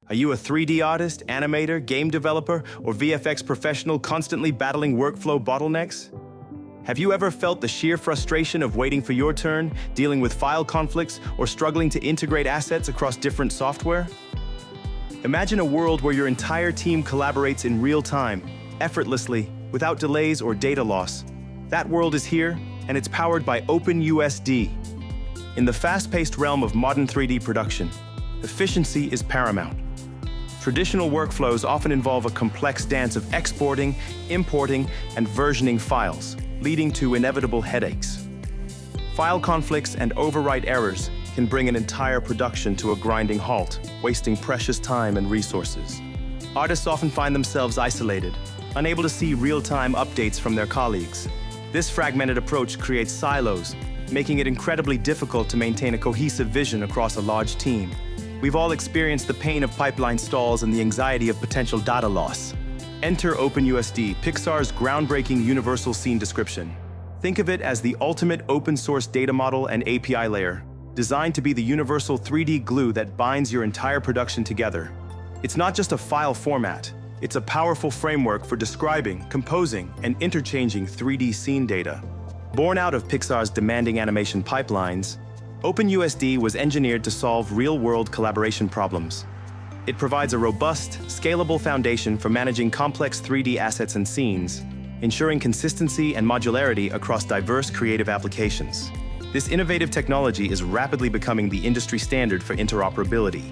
Are you a 3D artist, animator, game developer, or VFX professional constantly battling workflow bottlenecks? Have you ever felt the sheer frustration of waiting for your turn, dealing with file conflicts, or struggling to integrate assets across different software? Imagine a world where your entire team collaborates in real time, effortlessly, without delays or data loss. That world is here, and it's powered by OpenUSD. In the fast-paced realm of modern 3D production, efficiency is paramount. Traditional workflows often involve a complex dance of exporting, importing, and versioning files, leading to inevitable headaches. File conflicts and overwrite errors can bring an entire production to a grinding halt, wasting precious time and resources. Artists often find themselves isolated, unable to see real-time updates from their colleagues. This fragmented approach creates silos, making it incredibly difficult to maintain a cohesive vision across a large team. We've all experienced the pain of pipeline stalls and the anxiety of potential data loss. Enter OpenUSD, Pixar's groundbreaking universal scene description. Think of it as the ultimate open-source data model and API layer, designed to be the universal 3D glue that binds your entire production together. It's not just a file format, it's a powerful framework for describing, composing, and interchanging 3D scene data. Born out of Pixar's demanding animation pipelines, OpenUSD was engineered to solve real-world collaboration problems. It provides a robust, scalable foundation for managing complex 3D assets and scenes, ensuring consistency and modularity across diverse creative applications. This innovative technology is rapidly becoming the industry standard for interoperability.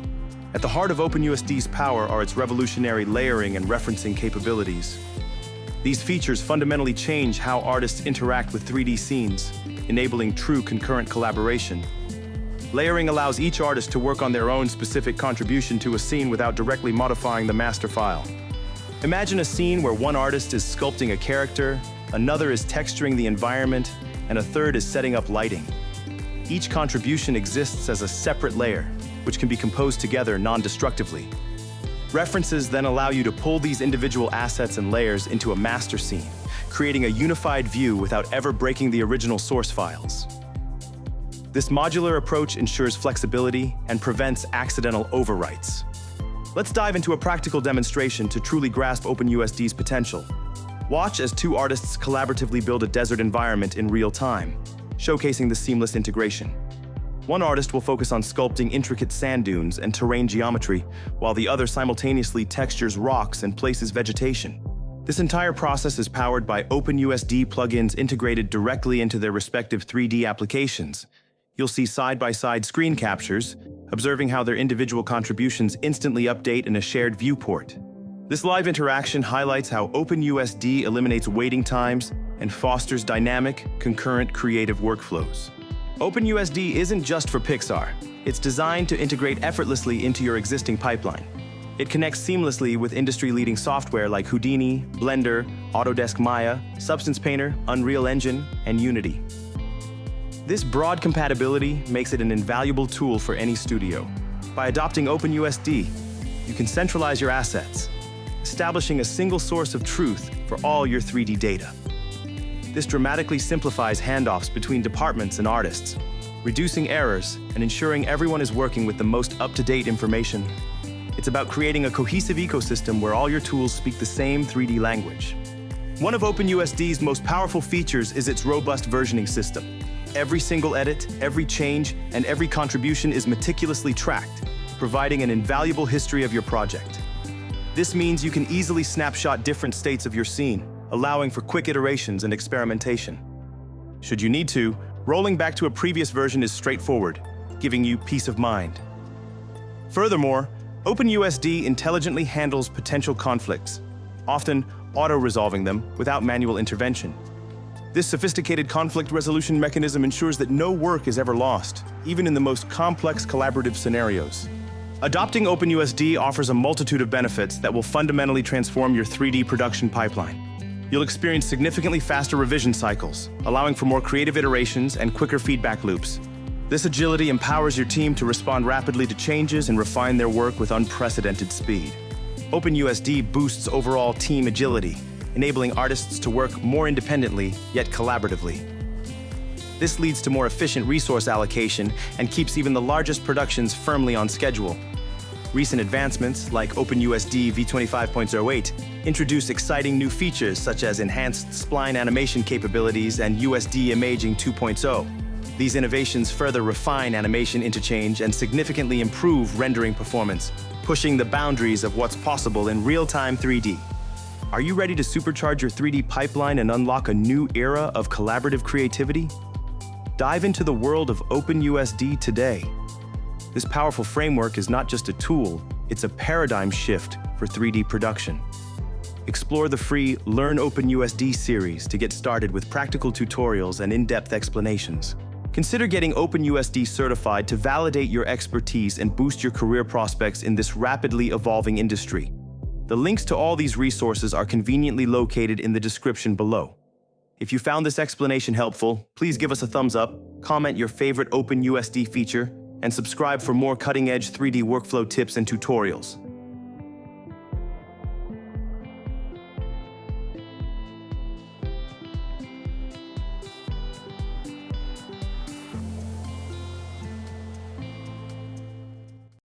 At the heart of OpenUSD's power are its revolutionary layering and referencing capabilities. These features fundamentally change how artists interact with 3D scenes, enabling true concurrent collaboration. Layering allows each artist to work on their own specific contribution to a scene without directly modifying the master file. Imagine a scene where one artist is sculpting a character, another is texturing the environment, and a third is setting up lighting. Each contribution exists as a separate layer, which can be composed together non-destructively. References then allow you to pull these individual assets and layers into a master scene, creating a unified view without ever breaking the original source files. This modular approach ensures flexibility and prevents accidental overwrites. Let's dive into a practical demonstration to truly grasp OpenUSD's potential. Watch as two artists collaboratively build a desert environment in real time, showcasing the seamless integration. One artist will focus on sculpting intricate sand dunes and terrain geometry, while the other simultaneously textures rocks and places vegetation. This entire process is powered by OpenUSD plugins integrated directly into their respective 3D applications. You'll see side-by-side screen captures, observing how their individual contributions instantly update in a shared viewport. This live interaction highlights how OpenUSD eliminates waiting times and fosters dynamic, concurrent creative workflows. OpenUSD isn't just for Pixar. It's designed to integrate effortlessly into your existing pipeline. It connects seamlessly with industry-leading software like Houdini, Blender, Autodesk Maya, Substance Painter, Unreal Engine, and Unity. This broad compatibility makes it an invaluable tool for any studio. By adopting OpenUSD, you can centralize your assets, establishing a single source of truth for all your 3D data. This dramatically simplifies handoffs between departments and artists, reducing errors and ensuring everyone is working with the most up-to-date information. It's about creating a cohesive ecosystem where all your tools speak the same 3D language. One of OpenUSD's most powerful features is its robust versioning system. Every single edit, every change, and every contribution is meticulously tracked, providing an invaluable history of your project. This means you can easily snapshot different states of your scene, allowing for quick iterations and experimentation. Should you need to, rolling back to a previous version is straightforward, giving you peace of mind. Furthermore, OpenUSD intelligently handles potential conflicts, often auto-resolving them without manual intervention. This sophisticated conflict resolution mechanism ensures that no work is ever lost, even in the most complex collaborative scenarios. Adopting OpenUSD offers a multitude of benefits that will fundamentally transform your 3D production pipeline. You'll experience significantly faster revision cycles, allowing for more creative iterations and quicker feedback loops. This agility empowers your team to respond rapidly to changes and refine their work with unprecedented speed. OpenUSD boosts overall team agility, enabling artists to work more independently, yet collaboratively. This leads to more efficient resource allocation and keeps even the largest productions firmly on schedule. Recent advancements, like OpenUSD v25.08, introduce exciting new features such as enhanced spline animation capabilities and USD imaging 2.0. These innovations further refine animation interchange and significantly improve rendering performance, pushing the boundaries of what's possible in real-time 3D. Are you ready to supercharge your 3D pipeline and unlock a new era of collaborative creativity? Dive into the world of OpenUSD today. This powerful framework is not just a tool, it's a paradigm shift for 3D production. Explore the free Learn OpenUSD series to get started with practical tutorials and in-depth explanations. Consider getting OpenUSD certified to validate your expertise and boost your career prospects in this rapidly evolving industry. The links to all these resources are conveniently located in the description below. If you found this explanation helpful, please give us a thumbs up, comment your favorite OpenUSD feature, and subscribe for more cutting-edge 3D workflow tips and tutorials.